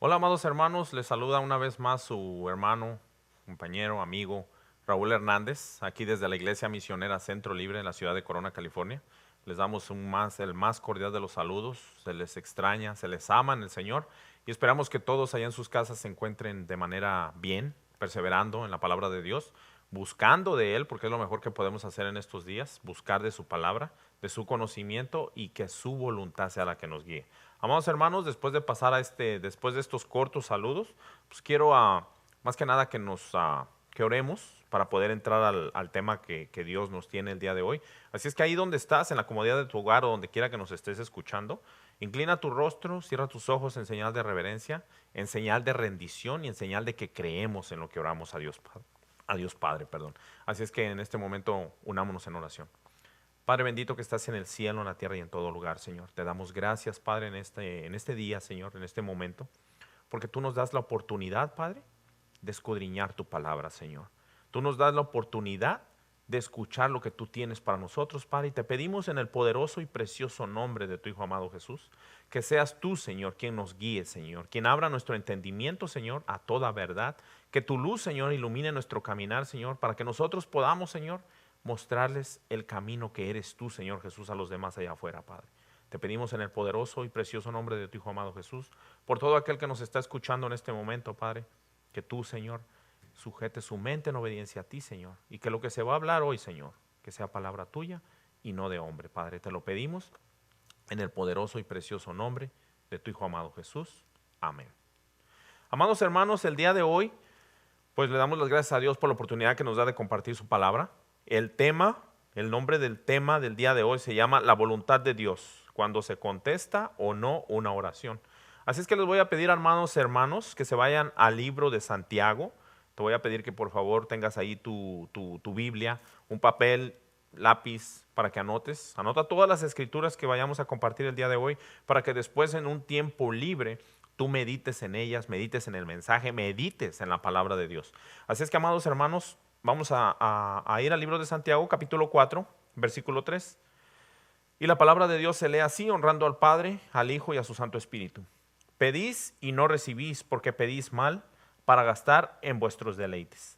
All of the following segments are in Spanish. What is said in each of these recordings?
Hola, amados hermanos, les saluda una vez más su hermano, compañero, amigo Raúl Hernández, aquí desde la Iglesia Misionera Centro Libre en la ciudad de Corona, California. Les damos el más cordial de los saludos, se les extraña, se les ama en el Señor y esperamos que todos allá en sus casas se encuentren de manera bien, perseverando en la palabra de Dios, buscando de Él, porque es lo mejor que podemos hacer en estos días, buscar de su palabra, de su conocimiento y que su voluntad sea la que nos guíe. Amados hermanos, después de estos cortos saludos, pues quiero más que nada que oremos para poder entrar al tema que Dios nos tiene el día de hoy. Así es que ahí donde estás, en la comodidad de tu hogar o donde quiera que nos estés escuchando, inclina tu rostro, cierra tus ojos en señal de reverencia, en señal de rendición y en señal de que creemos en lo que oramos a Dios Padre, perdón. Así es que en este momento unámonos en oración. Padre bendito que estás en el cielo, en la tierra y en todo lugar, Señor. Te damos gracias, Padre, en este día, Señor, en este momento, porque tú nos das la oportunidad, Padre, de escudriñar tu palabra, Señor. Tú nos das la oportunidad de escuchar lo que tú tienes para nosotros, Padre, y te pedimos en el poderoso y precioso nombre de tu Hijo amado Jesús, que seas tú, Señor, quien nos guíe, Señor, quien abra nuestro entendimiento, Señor, a toda verdad, que tu luz, Señor, ilumine nuestro caminar, Señor, para que nosotros podamos, Señor, mostrarles el camino que eres tú, Señor Jesús, a los demás allá afuera, Padre. Te pedimos en el poderoso y precioso nombre de tu Hijo amado Jesús, por todo aquel que nos está escuchando en este momento, Padre, que tú, Señor, sujete su mente en obediencia a ti, Señor, y que lo que se va a hablar hoy, Señor, que sea palabra tuya y no de hombre, Padre. Te lo pedimos en el poderoso y precioso nombre de tu Hijo amado Jesús. Amén. Amados hermanos, el día de hoy, pues le damos las gracias a Dios por la oportunidad que nos da de compartir su palabra. El nombre del tema del día de hoy se llama La voluntad de Dios, cuando se contesta o no una oración. Así es que les voy a pedir, hermanos, que se vayan al libro de Santiago. Te voy a pedir que por favor tengas ahí tu Biblia, un papel, lápiz, para que anotes. Anota todas las escrituras que vayamos a compartir el día de hoy, para que después en un tiempo libre tú medites en ellas, medites en el mensaje, medites en la palabra de Dios. Así es que, amados hermanos, vamos a ir al libro de Santiago, capítulo 4, versículo 3. Y la palabra de Dios se lee así, honrando al Padre, al Hijo y a su Santo Espíritu. Pedís y no recibís, porque pedís mal, para gastar en vuestros deleites.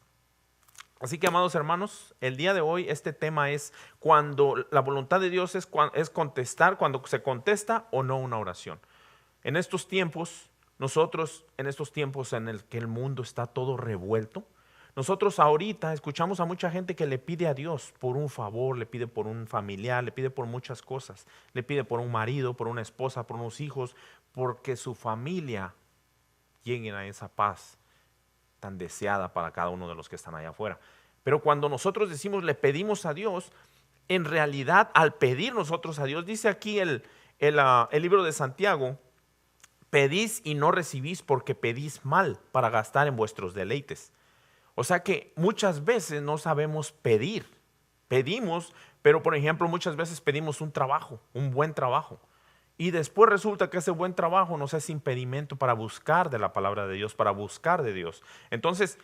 Así que, amados hermanos, el día de hoy este tema es cuando la voluntad de Dios es contestar, cuando se contesta o no una oración. En estos tiempos, en estos tiempos en el que el mundo está todo revuelto, nosotros ahorita escuchamos a mucha gente que le pide a Dios por un favor, le pide por un familiar, le pide por muchas cosas, le pide por un marido, por una esposa, por unos hijos, porque su familia llegue a esa paz tan deseada para cada uno de los que están allá afuera. Pero cuando nosotros decimos le pedimos a Dios, en realidad al pedir nosotros a Dios, dice aquí el libro de Santiago, pedís y no recibís porque pedís mal para gastar en vuestros deleites. O sea que muchas veces no sabemos pedir. Pedimos, pero por ejemplo muchas veces pedimos un trabajo, un buen trabajo. Y después resulta que ese buen trabajo nos es impedimento para buscar de la palabra de Dios, para buscar de Dios. Entonces,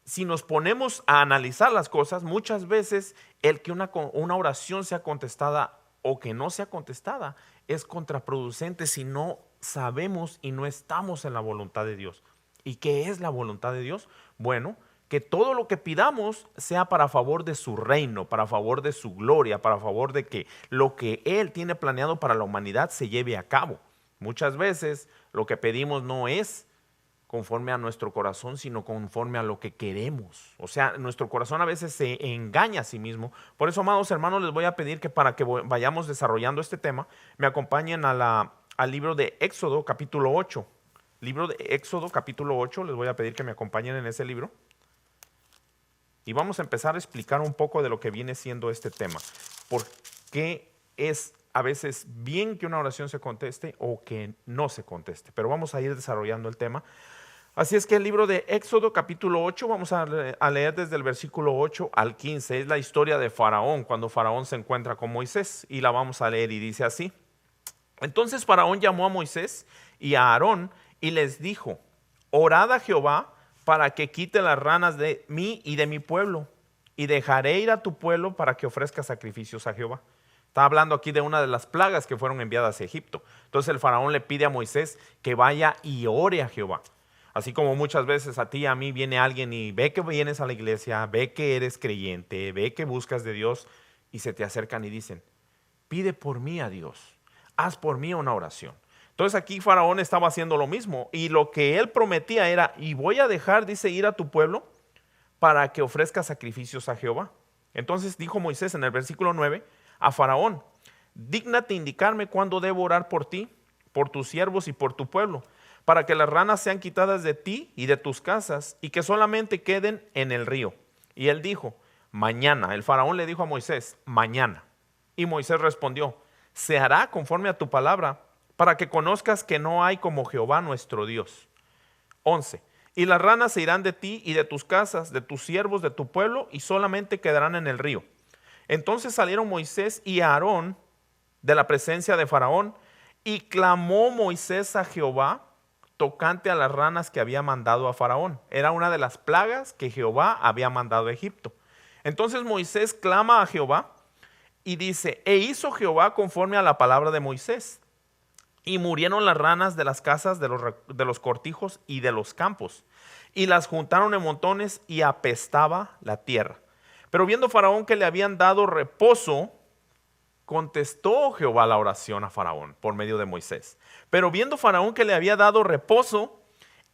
si nos ponemos a analizar las cosas, muchas veces el que una oración sea contestada o que no sea contestada es contraproducente si no sabemos y no estamos en la voluntad de Dios. ¿Y qué es la voluntad de Dios? Bueno, que todo lo que pidamos sea para favor de su reino, para favor de su gloria, para favor de que lo que Él tiene planeado para la humanidad se lleve a cabo. Muchas veces lo que pedimos no es conforme a nuestro corazón, sino conforme a lo que queremos. O sea, nuestro corazón a veces se engaña a sí mismo. Por eso, amados hermanos, les voy a pedir que para que vayamos desarrollando este tema, me acompañen al libro de Éxodo, capítulo 8. Libro de Éxodo, capítulo 8, les voy a pedir que me acompañen en ese libro. Y vamos a empezar a explicar un poco de lo que viene siendo este tema. ¿Por qué es a veces bien que una oración se conteste o que no se conteste? Pero vamos a ir desarrollando el tema. Así es que el libro de Éxodo capítulo 8, vamos a leer desde el versículo 8 al 15. Es la historia de Faraón, cuando Faraón se encuentra con Moisés. Y la vamos a leer y dice así. Entonces Faraón llamó a Moisés y a Aarón y les dijo, orad a Jehová para que quite las ranas de mí y de mi pueblo, y dejaré ir a tu pueblo para que ofrezca sacrificios a Jehová. Está hablando aquí de una de las plagas que fueron enviadas a Egipto. Entonces el faraón le pide a Moisés que vaya y ore a Jehová. Así como muchas veces a ti y a mí viene alguien y ve que vienes a la iglesia, ve que eres creyente, ve que buscas de Dios y se te acercan y dicen, pide por mí a Dios, haz por mí una oración. Entonces aquí Faraón estaba haciendo lo mismo y lo que él prometía era, y voy a dejar, dice, ir a tu pueblo para que ofrezca sacrificios a Jehová. Entonces dijo Moisés en el versículo 9 a Faraón, dígnate indicarme cuándo debo orar por ti, por tus siervos y por tu pueblo, para que las ranas sean quitadas de ti y de tus casas y que solamente queden en el río. Y él dijo, mañana. El faraón le dijo a Moisés, mañana. Y Moisés respondió, se hará conforme a tu palabra, para que conozcas que no hay como Jehová nuestro Dios. 11. Y las ranas se irán de ti y de tus casas, de tus siervos, de tu pueblo, y solamente quedarán en el río. Entonces salieron Moisés y Aarón de la presencia de Faraón, y clamó Moisés a Jehová tocante a las ranas que había mandado a Faraón. Era una de las plagas que Jehová había mandado a Egipto. Entonces Moisés clama a Jehová y dice, e hizo Jehová conforme a la palabra de Moisés. Y murieron las ranas de las casas, de los cortijos y de los campos, y las juntaron en montones y apestaba la tierra. Pero viendo Faraón que le habían dado reposo, contestó Jehová la oración a Faraón por medio de Moisés. Pero viendo Faraón que le había dado reposo,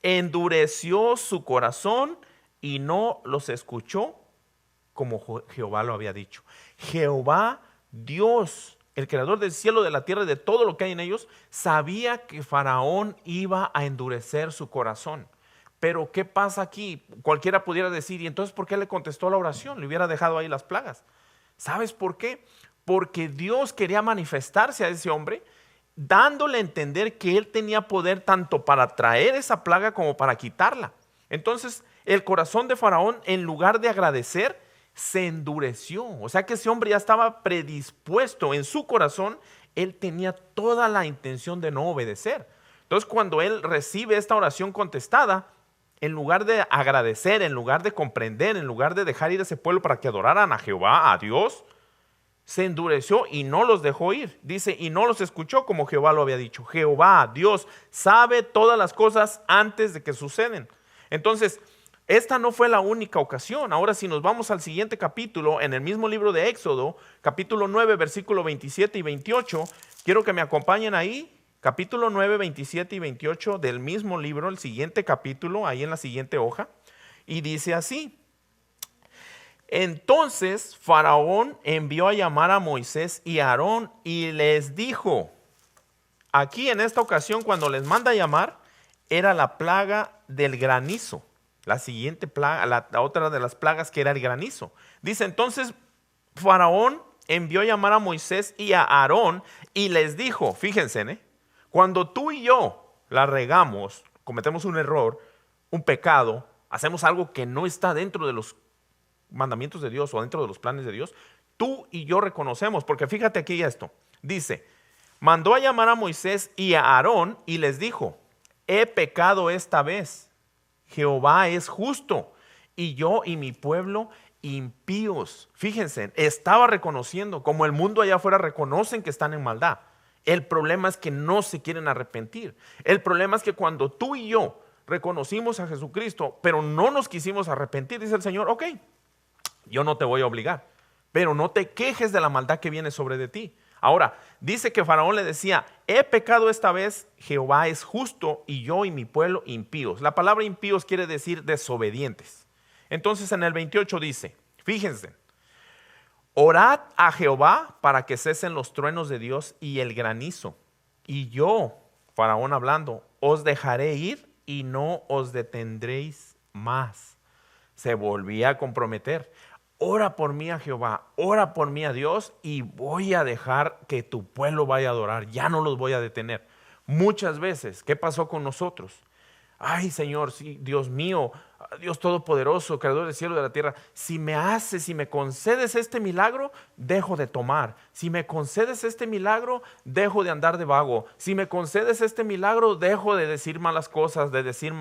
endureció su corazón y no los escuchó como Jehová lo había dicho. Jehová, Dios, el creador del cielo, de la tierra y de todo lo que hay en ellos, sabía que Faraón iba a endurecer su corazón. Pero ¿qué pasa aquí? Cualquiera pudiera decir, ¿y entonces por qué le contestó la oración? Le hubiera dejado ahí las plagas. ¿Sabes por qué? Porque Dios quería manifestarse a ese hombre, dándole a entender que él tenía poder tanto para traer esa plaga como para quitarla. Entonces el corazón de Faraón, en lugar de agradecer, se endureció. O sea que ese hombre ya estaba predispuesto en su corazón, él tenía toda la intención de no obedecer. Entonces cuando él recibe esta oración contestada, en lugar de agradecer, en lugar de comprender, en lugar de dejar ir a ese pueblo para que adoraran a Jehová, a Dios, se endureció y no los dejó ir. Dice, y no los escuchó como Jehová lo había dicho. Jehová, Dios, sabe todas las cosas antes de que suceden. Entonces, esta no fue la única ocasión. Ahora, si nos vamos al siguiente capítulo, en el mismo libro de Éxodo, capítulo 9, versículo 27 y 28, quiero que me acompañen ahí. Capítulo 9, 27 y 28 del mismo libro, el siguiente capítulo, ahí en la siguiente hoja. Y dice así. Entonces Faraón envió a llamar a Moisés y a Aarón y les dijo, aquí en esta ocasión cuando les manda a llamar, era la plaga del granizo. La siguiente plaga, la otra de las plagas que era el granizo. Dice, entonces Faraón envió a llamar a Moisés y a Aarón y les dijo, fíjense, cuando tú y yo la regamos, cometemos un error, un pecado, hacemos algo que no está dentro de los mandamientos de Dios o dentro de los planes de Dios, tú y yo reconocemos, porque fíjate aquí esto, dice, mandó a llamar a Moisés y a Aarón y les dijo, he pecado esta vez, Jehová es justo y yo y mi pueblo impíos. Fíjense, estaba reconociendo, como el mundo allá afuera reconocen que están en maldad. El problema es que no se quieren arrepentir. El problema es que cuando tú y yo reconocimos a Jesucristo, pero no nos quisimos arrepentir, dice el Señor, ok, yo no te voy a obligar, pero no te quejes de la maldad que viene sobre de ti. Ahora, dice que Faraón le decía, he pecado esta vez, Jehová es justo y yo y mi pueblo impíos. La palabra impíos quiere decir desobedientes. Entonces en el 28 dice, fíjense, orad a Jehová para que cesen los truenos de Dios y el granizo. Y yo, Faraón hablando, os dejaré ir y no os detendréis más. Se volvía a comprometer. Ora por mí a Jehová, ora por mí a Dios y voy a dejar que tu pueblo vaya a adorar. Ya no los voy a detener. Muchas veces, ¿qué pasó con nosotros? Ay, Señor, sí, Dios mío, Dios Todopoderoso, Creador del cielo y de la tierra, si me concedes este milagro, dejo de tomar. Si me concedes este milagro, dejo de andar de vago. Si me concedes este milagro, dejo de decir malas cosas, de decir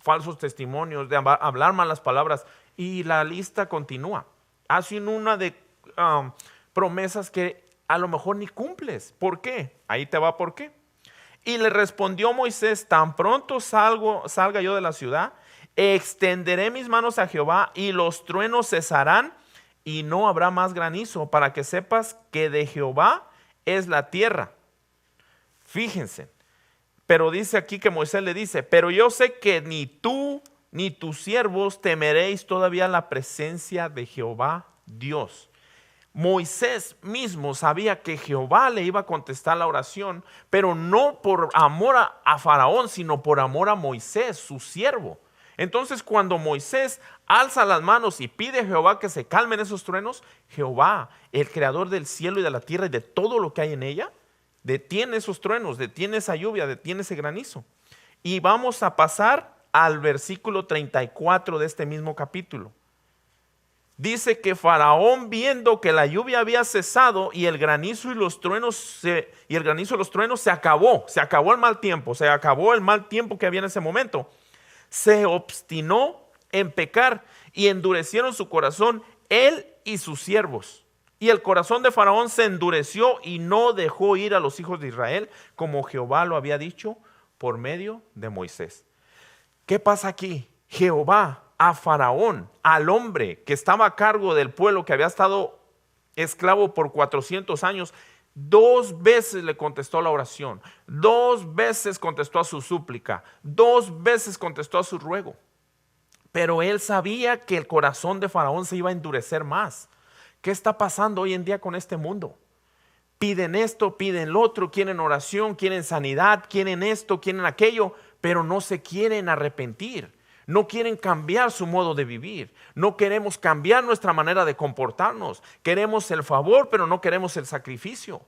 falsos testimonios, de hablar malas palabras. Y la lista continúa. Hacen una de promesas que a lo mejor ni cumples. ¿Por qué? Ahí te va por qué. Y le respondió Moisés: tan pronto salga yo de la ciudad, extenderé mis manos a Jehová y los truenos cesarán y no habrá más granizo, para que sepas que de Jehová es la tierra. Fíjense, pero dice aquí que Moisés le dice: pero yo sé que ni tú ni tus siervos temeréis todavía la presencia de Jehová Dios. Moisés mismo sabía que Jehová le iba a contestar la oración, pero no por amor a Faraón, sino por amor a Moisés, su siervo. Entonces, cuando Moisés alza las manos y pide a Jehová que se calmen esos truenos, Jehová, el creador del cielo y de la tierra y de todo lo que hay en ella, detiene esos truenos, detiene esa lluvia, detiene ese granizo. Y vamos a pasar al versículo 34 de este mismo capítulo. Dice que Faraón, viendo que la lluvia había cesado y el granizo y los truenos se acabó el mal tiempo, se acabó el mal tiempo que había en ese momento, se obstinó en pecar y endurecieron su corazón él y sus siervos. Y el corazón de Faraón se endureció y no dejó ir a los hijos de Israel, como Jehová lo había dicho por medio de Moisés. ¿Qué pasa aquí? Jehová a Faraón, al hombre que estaba a cargo del pueblo, que había estado esclavo por 400 años, 2 veces le contestó la oración, 2 veces contestó a su súplica, 2 veces contestó a su ruego. Pero él sabía que el corazón de Faraón se iba a endurecer más. ¿Qué está pasando hoy en día con este mundo? Piden esto, piden lo otro, quieren oración, quieren sanidad, quieren esto, quieren aquello, pero no se quieren arrepentir. No quieren cambiar su modo de vivir. No queremos cambiar nuestra manera de comportarnos. Queremos el favor, pero no queremos el sacrificio.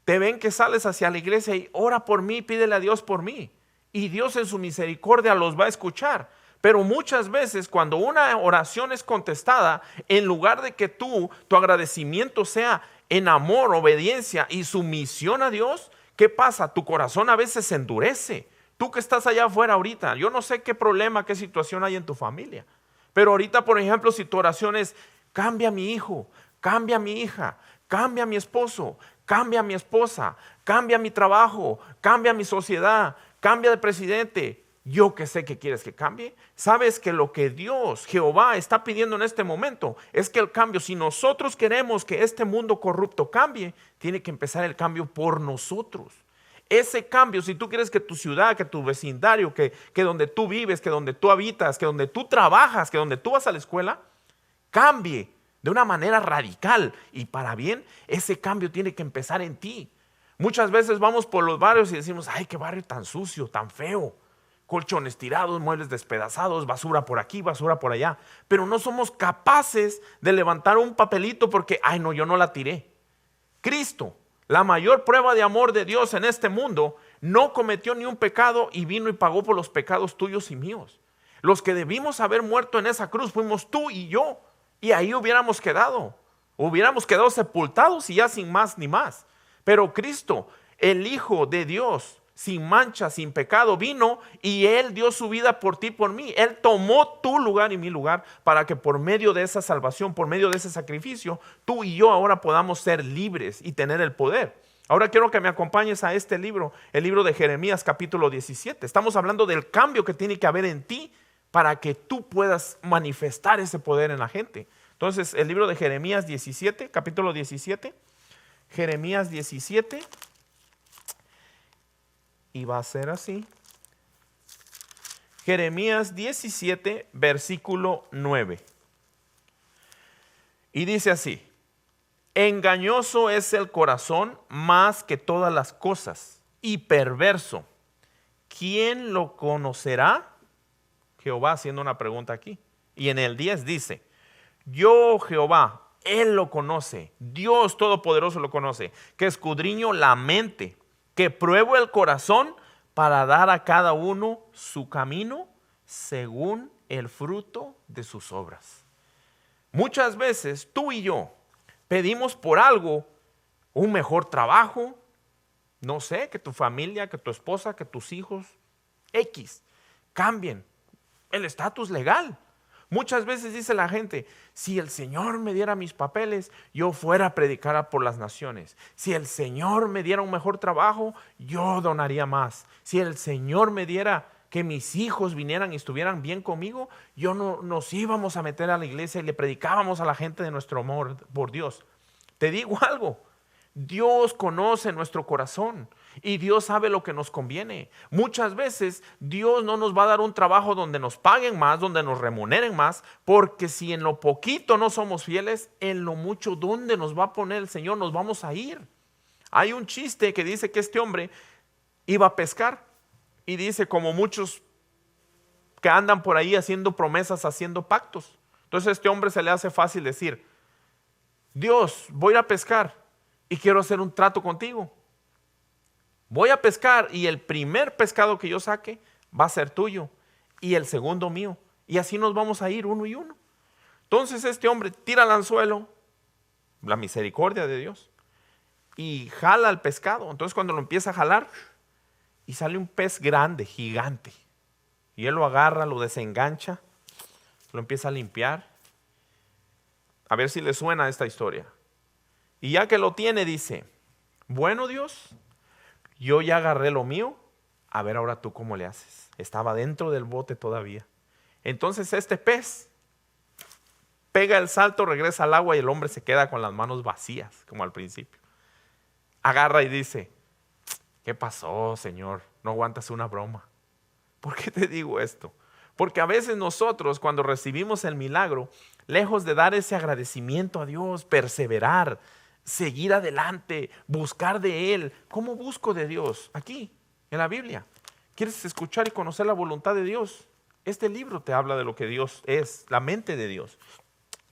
Te ven que sales hacia la iglesia y ora por mí, pídele a Dios por mí. Y Dios en su misericordia los va a escuchar. Pero muchas veces cuando una oración es contestada, en lugar de que tu agradecimiento sea en amor, obediencia y sumisión a Dios, ¿qué pasa? Tu corazón a veces se endurece. Tú que estás allá afuera ahorita, yo no sé qué problema, qué situación hay en tu familia. Pero ahorita, por ejemplo, si tu oración es: cambia a mi hijo, cambia a mi hija, cambia a mi esposo, cambia a mi esposa, cambia mi trabajo, cambia mi sociedad, cambia de presidente. Yo que sé que quieres que cambie. Sabes que lo que Dios, Jehová, está pidiendo en este momento es que el cambio, si nosotros queremos que este mundo corrupto cambie, tiene que empezar el cambio por nosotros. Ese cambio, si tú quieres que tu ciudad, que tu vecindario, que donde tú vives, que donde tú habitas, que donde tú trabajas, que donde tú vas a la escuela, cambie de una manera radical y para bien, ese cambio tiene que empezar en ti. Muchas veces vamos por los barrios y decimos: ay, qué barrio tan sucio, tan feo. Colchones tirados, muebles despedazados, basura por aquí, basura por allá. Pero no somos capaces de levantar un papelito porque: ay, no, yo no la tiré. Cristo, la mayor prueba de amor de Dios en este mundo, no cometió ni un pecado y vino y pagó por los pecados tuyos y míos. Los que debimos haber muerto en esa cruz fuimos tú y yo, y ahí hubiéramos quedado sepultados y ya sin más ni más. Pero Cristo, el Hijo de Dios, sin mancha, sin pecado, vino y Él dio su vida por ti, por mí. Él tomó tu lugar y mi lugar para que por medio de esa salvación, por medio de ese sacrificio, tú y yo ahora podamos ser libres y tener el poder. Ahora quiero que me acompañes a este libro, el libro de Jeremías capítulo 17. Estamos hablando del cambio que tiene que haber en ti para que tú puedas manifestar ese poder en la gente. Entonces, el libro de Jeremías 17, capítulo 17, Jeremías 17. Y va a ser así. Jeremías 17, versículo 9. Y dice así: engañoso es el corazón más que todas las cosas, y perverso. ¿Quién lo conocerá? Jehová haciendo una pregunta aquí. Y en el 10 dice: yo, Jehová, Él lo conoce, Dios Todopoderoso lo conoce, que escudriño la mente, que pruebo el corazón para dar a cada uno su camino según el fruto de sus obras. Muchas veces tú y yo pedimos por algo, un mejor trabajo, no sé, que tu familia, que tu esposa, que tus hijos, X, cambien el estatus legal. Muchas veces dice la gente, si el Señor me diera mis papeles, yo fuera a predicar por las naciones. Si el Señor me diera un mejor trabajo, yo donaría más. Si el Señor me diera que mis hijos vinieran y estuvieran bien conmigo, yo no nos íbamos a meter a la iglesia y le predicábamos a la gente de nuestro amor por Dios. Te digo algo, Dios conoce nuestro corazón y Dios sabe lo que nos conviene. Muchas veces Dios no nos va a dar un trabajo donde nos paguen más, donde nos remuneren más, porque si en lo poquito no somos fieles, en lo mucho donde nos va a poner el Señor nos vamos a ir. Hay un chiste que dice que este hombre iba a pescar y dice, como muchos que andan por ahí haciendo promesas, haciendo pactos. Entonces a este hombre se le hace fácil decir, Dios, voy a ir a pescar y quiero hacer un trato contigo. Voy a pescar y el primer pescado que yo saque va a ser tuyo y el segundo mío. Y así nos vamos a ir uno y uno. Entonces este hombre tira el anzuelo, la misericordia de Dios, y jala el pescado. Entonces cuando lo empieza a jalar y sale un pez grande, gigante. Y él lo agarra, lo desengancha, lo empieza a limpiar. A ver si le suena esta historia. Y ya que lo tiene, dice, bueno Dios, yo ya agarré lo mío, a ver ahora tú cómo le haces. Estaba dentro del bote todavía. Entonces este pez pega el salto, regresa al agua y el hombre se queda con las manos vacías, como al principio. Agarra y dice, ¿qué pasó, Señor? No aguantas una broma. ¿Por qué te digo esto? Porque a veces nosotros cuando recibimos el milagro, lejos de dar ese agradecimiento a Dios, perseverar, seguir adelante, buscar de Él. ¿Cómo busco de Dios? Aquí, en la Biblia. ¿Quieres escuchar y conocer la voluntad de Dios? Este libro te habla de lo que Dios es, la mente de Dios.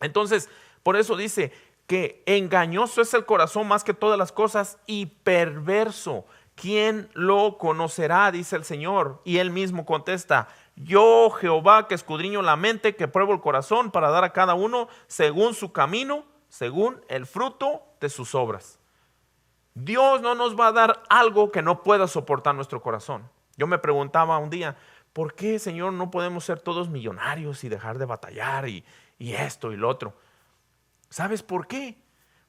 Entonces, por eso dice que engañoso es el corazón más que todas las cosas y perverso. ¿Quién lo conocerá? Dice el Señor. Y Él mismo contesta, yo Jehová que escudriño la mente, que pruebo el corazón para dar a cada uno según su camino, según el fruto de sus obras. Dios no nos va a dar algo que no pueda soportar nuestro corazón. Yo me preguntaba un día, ¿por qué, Señor, no podemos ser todos millonarios y dejar de batallar y esto y lo otro? ¿Sabes por qué?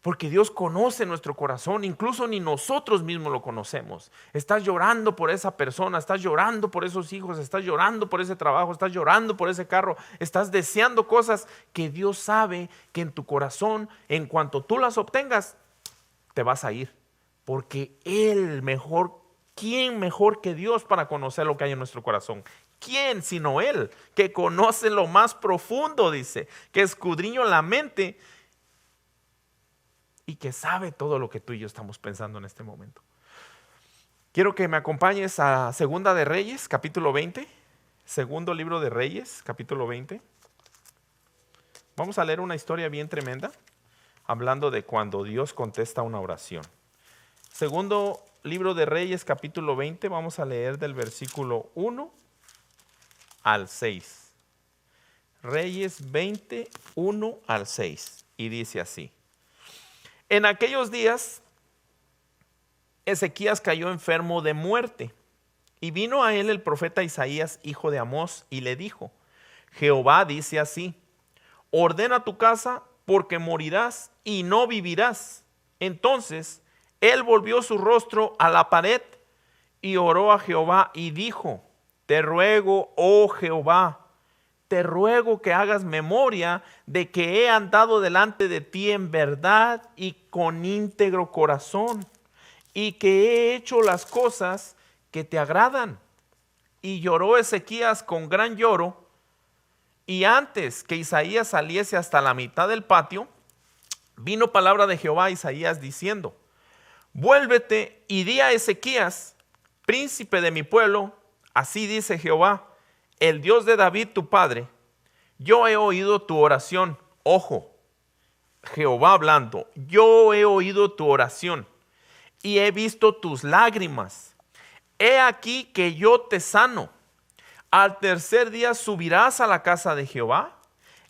Porque Dios conoce nuestro corazón, incluso ni nosotros mismos lo conocemos. Estás llorando por esa persona, estás llorando por esos hijos, estás llorando por ese trabajo, estás llorando por ese carro, estás deseando cosas que Dios sabe que en tu corazón, en cuanto tú las obtengas, te vas a ir. Porque Él mejor, ¿quién mejor que Dios para conocer lo que hay en nuestro corazón? ¿Quién sino Él, que conoce lo más profundo, dice, que escudriña la mente y que sabe todo lo que tú y yo estamos pensando en este momento? Quiero que me acompañes a Segunda de Reyes, capítulo 20. Segundo libro de Reyes, capítulo 20. Vamos a leer una historia bien tremenda, hablando de cuando Dios contesta una oración. Segundo libro de Reyes, capítulo 20, vamos a leer del versículo 1 al 6. Reyes 20, 1 al 6. Y dice así. En aquellos días, Ezequías cayó enfermo de muerte, y vino a él el profeta Isaías, hijo de Amós, y le dijo, Jehová dice así, ordena tu casa, porque morirás y no vivirás. Entonces, él volvió su rostro a la pared y oró a Jehová y dijo, te ruego, oh Jehová, te ruego que hagas memoria de que he andado delante de ti en verdad y con íntegro corazón, y que he hecho las cosas que te agradan. Y lloró Ezequías con gran lloro, y antes que Isaías saliese hasta la mitad del patio, vino palabra de Jehová a Isaías diciendo, vuélvete y di a Ezequías, príncipe de mi pueblo, así dice Jehová, el Dios de David tu padre, yo he oído tu oración. Ojo, Jehová hablando, yo he oído tu oración y he visto tus lágrimas. He aquí que yo te sano. Al tercer día subirás a la casa de Jehová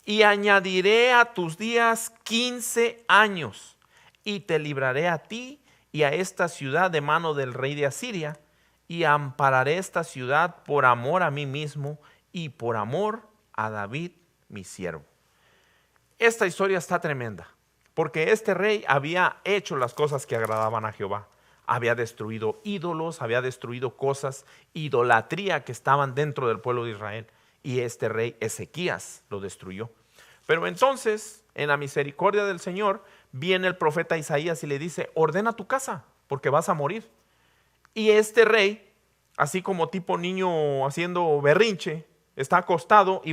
y añadiré a tus días 15 años y te libraré a ti y a esta ciudad de mano del rey de Asiria, y ampararé esta ciudad por amor a mí mismo y por amor a David mi siervo. Esta historia está tremenda, porque este rey había hecho las cosas que agradaban a Jehová. Había destruido ídolos, había destruido cosas, idolatría que estaban dentro del pueblo de Israel. Y este rey Ezequías lo destruyó. Pero entonces, en la misericordia del Señor, viene el profeta Isaías y le dice: ordena tu casa, porque vas a morir. Y este rey, así como tipo niño haciendo berrinche, está acostado y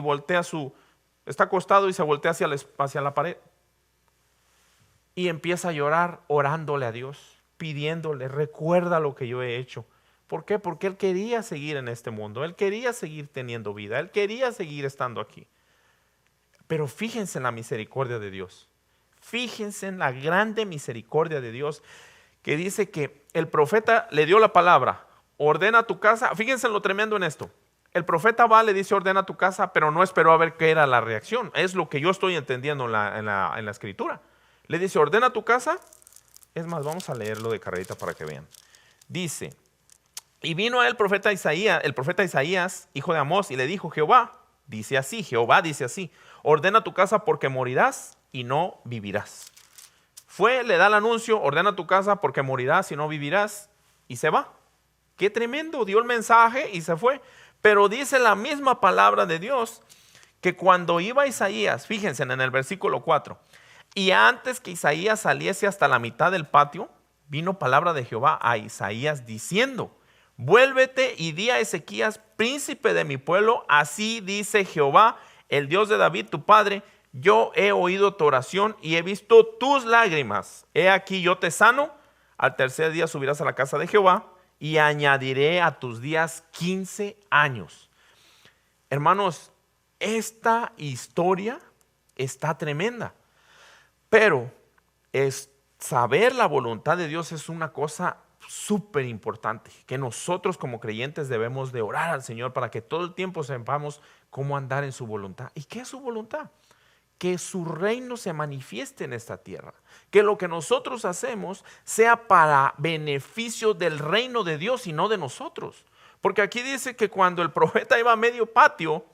se voltea hacia la pared. Y empieza a llorar orándole a Dios, pidiéndole: recuerda lo que yo he hecho. ¿Por qué? Porque él quería seguir en este mundo, él quería seguir teniendo vida, él quería seguir estando aquí. Pero fíjense en la misericordia de Dios, fíjense en la grande misericordia de Dios, que dice que el profeta le dio la palabra: ordena tu casa. Fíjense en lo tremendo en esto. El profeta va, le dice: ordena tu casa, pero no esperó a ver qué era la reacción. Es lo que yo estoy entendiendo en la escritura. Le dice: ordena tu casa. Es más, vamos a leerlo de carrerita para que vean. Dice: y vino a él el profeta Isaías, hijo de Amós, y le dijo: Jehová dice así, ordena tu casa porque morirás y no vivirás. Fue, le da el anuncio: ordena tu casa porque morirás y no vivirás, y se va. Qué tremendo, dio el mensaje y se fue. Pero dice la misma palabra de Dios que cuando iba Isaías, fíjense en el versículo 4, y antes que Isaías saliese hasta la mitad del patio, vino palabra de Jehová a Isaías diciendo: vuélvete y di a Ezequías, príncipe de mi pueblo, así dice Jehová, el Dios de David tu padre: yo he oído tu oración y he visto tus lágrimas. He aquí yo te sano. Al tercer día subirás a la casa de Jehová y añadiré a tus días 15 años. Hermanos, esta historia está tremenda, pero saber la voluntad de Dios es una cosa súper importante, que nosotros como creyentes debemos de orar al Señor para que todo el tiempo sepamos cómo andar en su voluntad. ¿Y qué es su voluntad? Que su reino se manifieste en esta tierra, que lo que nosotros hacemos sea para beneficio del reino de Dios y no de nosotros. Porque aquí dice que cuando el profeta iba a medio patio,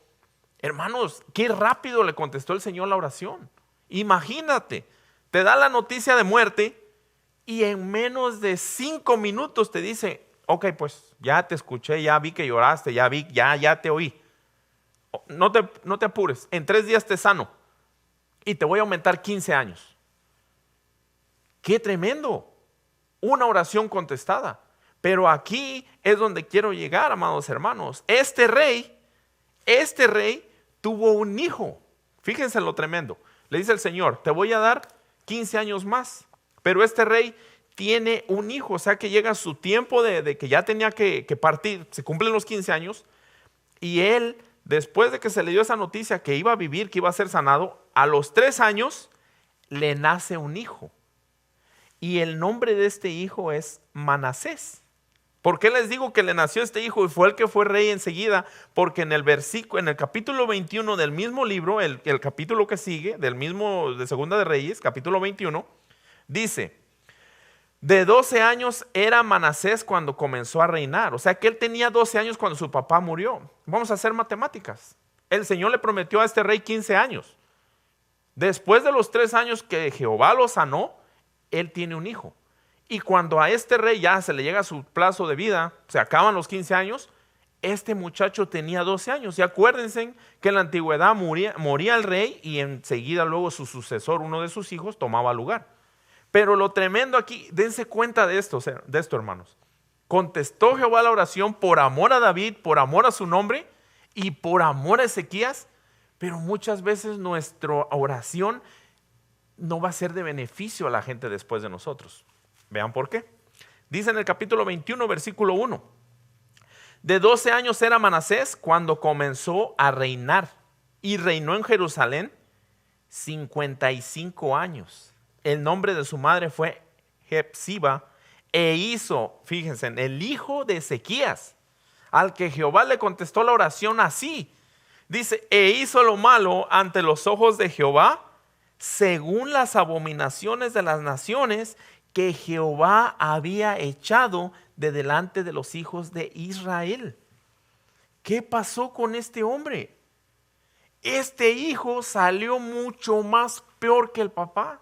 hermanos, qué rápido le contestó el Señor la oración. Imagínate, te da la noticia de muerte y en menos de 5 minutos te dice: ok, pues ya te escuché, ya vi que lloraste, ya te oí. No te apures, en 3 días te sano y te voy a aumentar 15 años. ¡Qué tremendo! Una oración contestada. Pero aquí es donde quiero llegar, amados hermanos. Este rey tuvo un hijo. Fíjense lo tremendo. Le dice el Señor: te voy a dar 15 años más. Pero este rey tiene un hijo, o sea que llega su tiempo de que ya tenía que partir, se cumplen los 15 años, y él, después de que se le dio esa noticia que iba a vivir, que iba a ser sanado, a los 3 años le nace un hijo. Y el nombre de este hijo es Manasés. ¿Por qué les digo que le nació este hijo y fue el que fue rey enseguida? Porque en el capítulo 21 del mismo libro, el capítulo que sigue, de Segunda de Reyes, capítulo 21, dice: de 12 años era Manasés cuando comenzó a reinar. O sea que él tenía 12 años cuando su papá murió. Vamos a hacer matemáticas. El Señor le prometió a este rey 15 años. Después de los 3 años que Jehová lo sanó, él tiene un hijo. Y cuando a este rey ya se le llega su plazo de vida, se acaban los 15 años, este muchacho tenía 12 años. Y acuérdense que en la antigüedad moría el rey y enseguida luego su sucesor, uno de sus hijos, tomaba lugar. Pero lo tremendo aquí, dense cuenta de esto, hermanos. Contestó Jehová la oración por amor a David, por amor a su nombre y por amor a Ezequías. Pero muchas veces nuestra oración no va a ser de beneficio a la gente después de nosotros. Vean por qué. Dice en el capítulo 21, versículo 1. De 12 años era Manasés cuando comenzó a reinar, y reinó en Jerusalén 55 años. El nombre de su madre fue Hepsiba, e hizo, fíjense, el hijo de Ezequías, al que Jehová le contestó la oración así. Dice: e hizo lo malo ante los ojos de Jehová, según las abominaciones de las naciones que Jehová había echado de delante de los hijos de Israel. ¿Qué pasó con este hombre? Este hijo salió mucho más peor que el papá.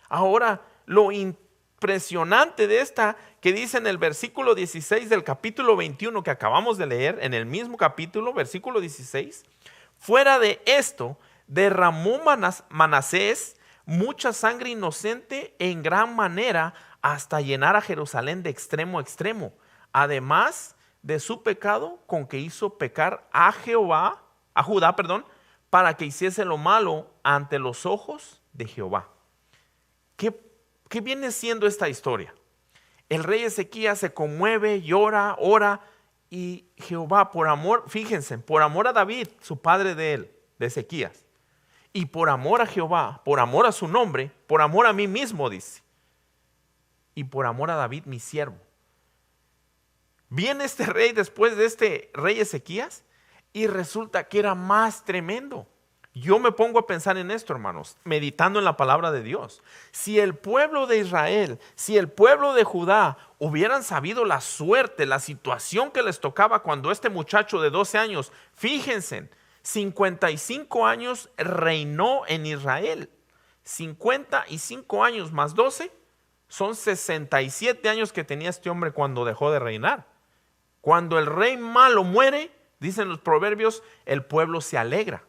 Ahora, lo impresionante de esta que dice en el versículo 16 del capítulo 21 que acabamos de leer, en el mismo capítulo, versículo 16, fuera de esto, derramó Manasés mucha sangre inocente en gran manera hasta llenar a Jerusalén de extremo a extremo, además de su pecado con que hizo pecar a Judá, para que hiciese lo malo ante los ojos de Jehová. ¿Qué viene siendo esta historia? El rey Ezequías se conmueve, llora, ora, y Jehová, por amor, fíjense, por amor a David, su padre de él, de Ezequías, y por amor a Jehová, por amor a su nombre, por amor a mí mismo, dice, y por amor a David, mi siervo. Viene este rey después de este rey Ezequías y resulta que era más tremendo. Yo me pongo a pensar en esto, hermanos, meditando en la palabra de Dios. Si el pueblo de Israel, si el pueblo de Judá hubieran sabido la suerte, la situación que les tocaba cuando este muchacho de 12 años, fíjense, 55 años reinó en Israel. 55 años más 12 son 67 años que tenía este hombre cuando dejó de reinar. Cuando el rey malo muere, dicen los proverbios, el pueblo se alegra.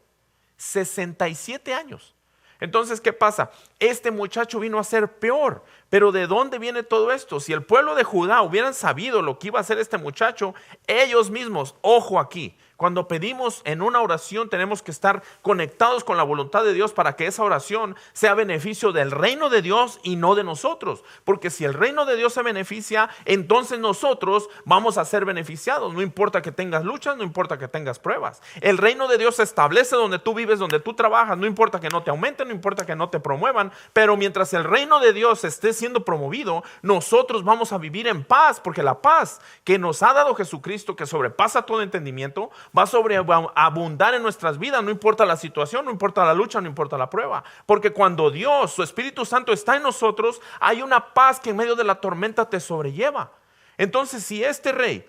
67 años. Entonces, ¿qué pasa? Este muchacho vino a ser peor. Pero ¿de dónde viene todo esto? Si el pueblo de Judá hubieran sabido lo que iba a hacer este muchacho, ellos mismos, ojo aquí, cuando pedimos en una oración tenemos que estar conectados con la voluntad de Dios para que esa oración sea beneficio del reino de Dios y no de nosotros. Porque si el reino de Dios se beneficia, entonces nosotros vamos a ser beneficiados. No importa que tengas luchas, no importa que tengas pruebas. El reino de Dios se establece donde tú vives, donde tú trabajas. No importa que no te aumenten, no importa que no te promuevan. Pero mientras el reino de Dios esté siendo promovido, nosotros vamos a vivir en paz. Porque la paz que nos ha dado Jesucristo, que sobrepasa todo entendimiento, va a sobreabundar en nuestras vidas, no importa la situación, no importa la lucha, no importa la prueba. Porque cuando Dios, su Espíritu Santo está en nosotros, hay una paz que en medio de la tormenta te sobrelleva. Entonces, si este rey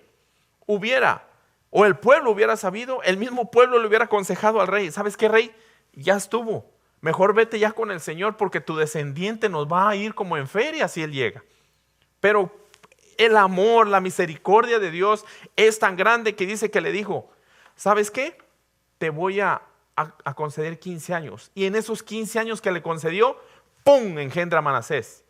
hubiera, o el pueblo hubiera sabido, el mismo pueblo le hubiera aconsejado al rey: ¿sabes qué, rey? Ya estuvo, mejor vete ya con el Señor, porque tu descendiente nos va a ir como en feria si él llega. Pero el amor, la misericordia de Dios es tan grande que dice que le dijo: ¿sabes qué? Te voy a conceder 15 años. Y en esos 15 años que le concedió, ¡pum!, engendra a Manasés.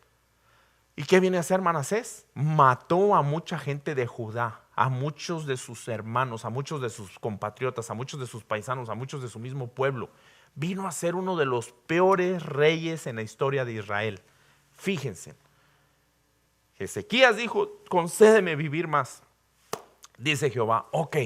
¿Y qué viene a hacer Manasés? Mató a mucha gente de Judá, a muchos de sus hermanos, a muchos de sus compatriotas, a muchos de sus paisanos, a muchos de su mismo pueblo. Vino a ser uno de los peores reyes en la historia de Israel. Fíjense, Ezequías dijo: concédeme vivir más. Dice Jehová: ok,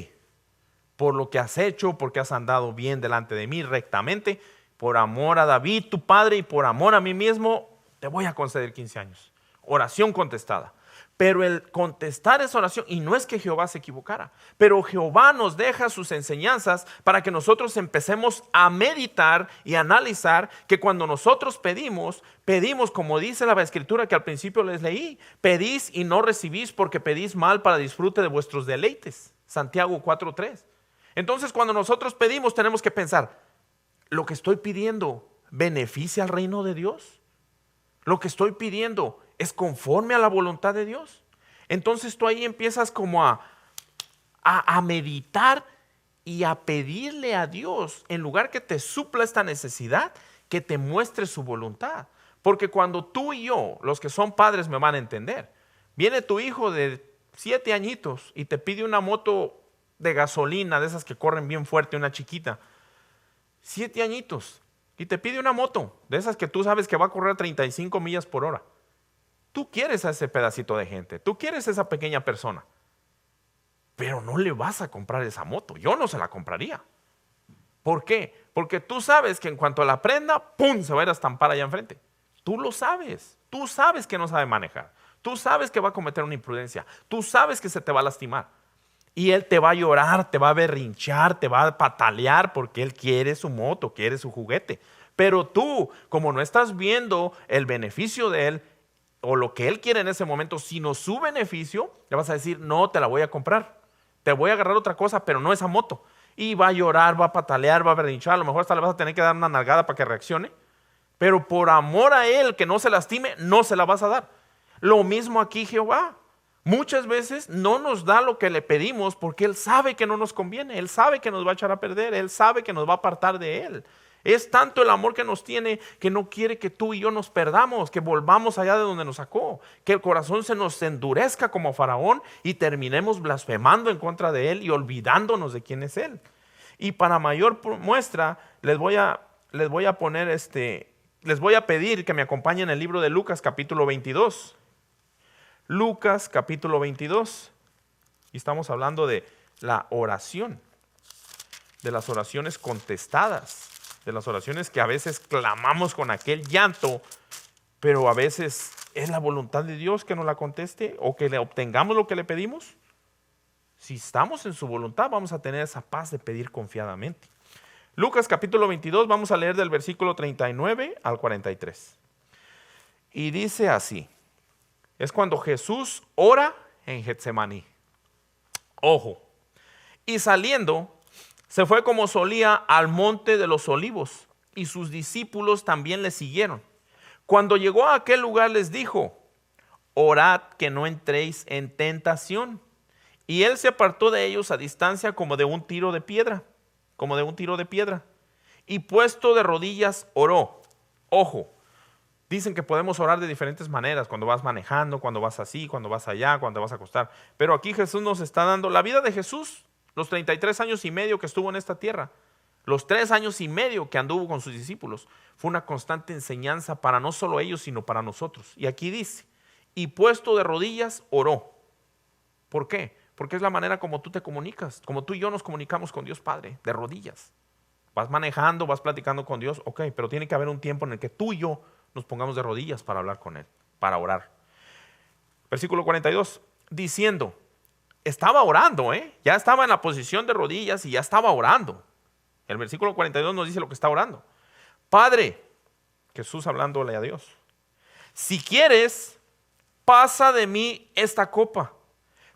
por lo que has hecho, porque has andado bien delante de mí rectamente, por amor a David tu padre y por amor a mí mismo, te voy a conceder 15 años. Oración contestada. Pero el contestar esa oración, y no es que Jehová se equivocara, pero Jehová nos deja sus enseñanzas para que nosotros empecemos a meditar y analizar que cuando nosotros pedimos como dice la escritura que al principio les leí: pedís y no recibís porque pedís mal para disfrute de vuestros deleites. Santiago 4:3. Entonces, cuando nosotros pedimos, tenemos que pensar: ¿lo que estoy pidiendo beneficia al reino de Dios? ¿Lo que estoy pidiendo es conforme a la voluntad de Dios? Entonces tú ahí empiezas como a meditar y a pedirle a Dios, en lugar que te supla esta necesidad, que te muestre su voluntad. Porque cuando tú y yo, los que son padres, me van a entender. Viene tu hijo de 7 añitos y te pide una moto de gasolina, de esas que corren bien fuerte, una chiquita, 7 añitos, y te pide una moto, de esas que tú sabes que va a correr 35 millas por hora. Tú quieres a ese pedacito de gente, tú quieres a esa pequeña persona, pero no le vas a comprar esa moto. Yo no se la compraría. ¿Por qué? Porque tú sabes que en cuanto la prenda, ¡pum!, se va a ir a estampar allá enfrente. Tú lo sabes, tú sabes que no sabe manejar, tú sabes que va a cometer una imprudencia, tú sabes que se te va a lastimar. Y él te va a llorar, te va a berrinchar, te va a patalear porque él quiere su moto, quiere su juguete. Pero tú, como no estás viendo el beneficio de él o lo que él quiere en ese momento, sino su beneficio, le vas a decir: no te la voy a comprar, te voy a agarrar otra cosa, pero no esa moto. y va a llorar, va a patalear, va a berrinchar, a lo mejor hasta le vas a tener que dar una nalgada para que reaccione, pero por amor a él, que no se lastime, no se la vas a dar. Lo mismo aquí Jehová. Muchas veces no nos da lo que le pedimos porque Él sabe que no nos conviene, Él sabe que nos va a echar a perder, Él sabe que nos va a apartar de Él. Es tanto el amor que nos tiene que no quiere que tú y yo nos perdamos, que volvamos allá de donde nos sacó, que el corazón se nos endurezca como Faraón y terminemos blasfemando en contra de Él y olvidándonos de quién es Él. Y para mayor muestra les voy a poner les voy a pedir que me acompañen en el libro de Lucas capítulo 22. Lucas capítulo 22, y estamos hablando de la oración, de las oraciones contestadas, de las oraciones que a veces clamamos con aquel llanto, pero a veces es la voluntad de Dios que nos la conteste o que le obtengamos lo que le pedimos. Si estamos en su voluntad, vamos a tener esa paz de pedir confiadamente. Lucas capítulo 22, vamos a leer del versículo 39 al 43. Y dice así. Es cuando Jesús ora en Getsemaní. Ojo. Y saliendo, se fue como solía al monte de los olivos, y sus discípulos también le siguieron. Cuando llegó a aquel lugar les dijo: orad que no entréis en tentación. Y él se apartó de ellos a distancia como de un tiro de piedra, y puesto de rodillas oró. Ojo. Dicen que podemos orar de diferentes maneras, cuando vas manejando, cuando vas así, cuando vas allá, cuando vas a acostar. Pero aquí Jesús nos está dando la vida de Jesús, los 33 años y medio que estuvo en esta tierra, los 3 años y medio que anduvo con sus discípulos. Fue una constante enseñanza para no solo ellos, sino para nosotros. Y aquí dice, y puesto de rodillas oró. ¿Por qué? Porque es la manera como tú te comunicas, como tú y yo nos comunicamos con Dios Padre, de rodillas. Vas manejando, vas platicando con Dios, ok, pero tiene que haber un tiempo en el que tú y yo nos pongamos de rodillas para hablar con Él, para orar. Versículo 42, diciendo, estaba orando, ya estaba en la posición de rodillas y ya estaba orando. El versículo 42 nos dice lo que está orando. Padre, Jesús hablándole a Dios, si quieres, pasa de mí esta copa,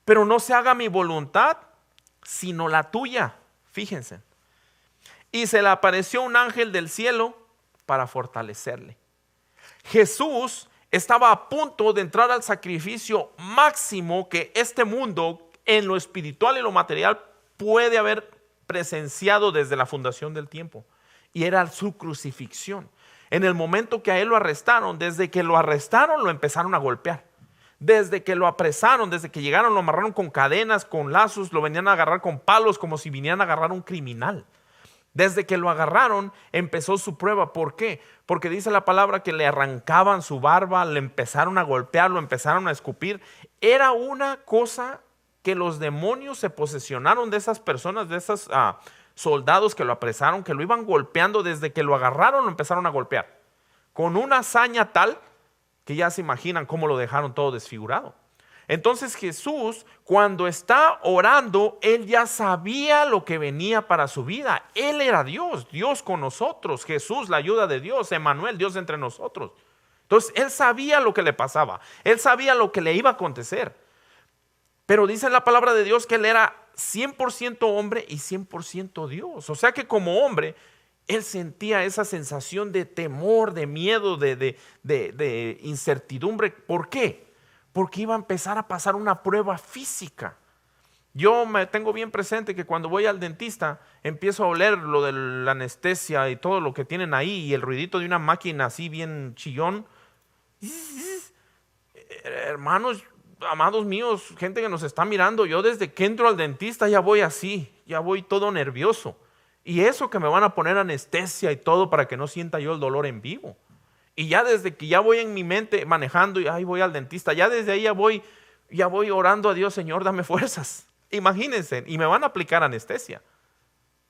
pero no se haga mi voluntad, sino la tuya. Fíjense. Y se le apareció un ángel del cielo para fortalecerle. Jesús estaba a punto de entrar al sacrificio máximo que este mundo en lo espiritual y lo material puede haber presenciado desde la fundación del tiempo, y era su crucifixión. En el momento que a él lo arrestaron, desde que lo arrestaron lo empezaron a golpear, desde que lo apresaron, desde que llegaron lo amarraron con cadenas, con lazos, lo venían a agarrar con palos como si vinieran a agarrar a un criminal. Desde que lo agarraron empezó su prueba. ¿Por qué? Porque dice la palabra que le arrancaban su barba, le empezaron a golpear, lo empezaron a escupir. Era una cosa que los demonios se posesionaron de esas personas, de esos soldados que lo apresaron, que lo iban golpeando. Desde que lo agarraron lo empezaron a golpear con una hazaña tal que ya se imaginan cómo lo dejaron todo desfigurado. Entonces Jesús, cuando está orando, Él ya sabía lo que venía para su vida. Él era Dios, Dios con nosotros. Jesús, la ayuda de Dios, Emmanuel, Dios entre nosotros. Entonces Él sabía lo que le pasaba. Él sabía lo que le iba a acontecer. Pero dice la palabra de Dios que Él era 100% hombre y 100% Dios. O sea que como hombre, Él sentía esa sensación de temor, de miedo, de incertidumbre. ¿Por qué? Porque iba a empezar a pasar una prueba física. Yo me tengo bien presente que cuando voy al dentista empiezo a oler lo de la anestesia y todo lo que tienen ahí y el ruidito de una máquina así bien chillón. Hermanos, amados míos, gente que nos está mirando, yo desde que entro al dentista ya voy así, ya voy todo nervioso. Y eso que me van a poner anestesia y todo para que no sienta yo el dolor en vivo. Y ya desde que ya voy en mi mente manejando y ahí voy al dentista, ya desde ahí ya voy orando a Dios, Señor, dame fuerzas. Imagínense, y me van a aplicar anestesia.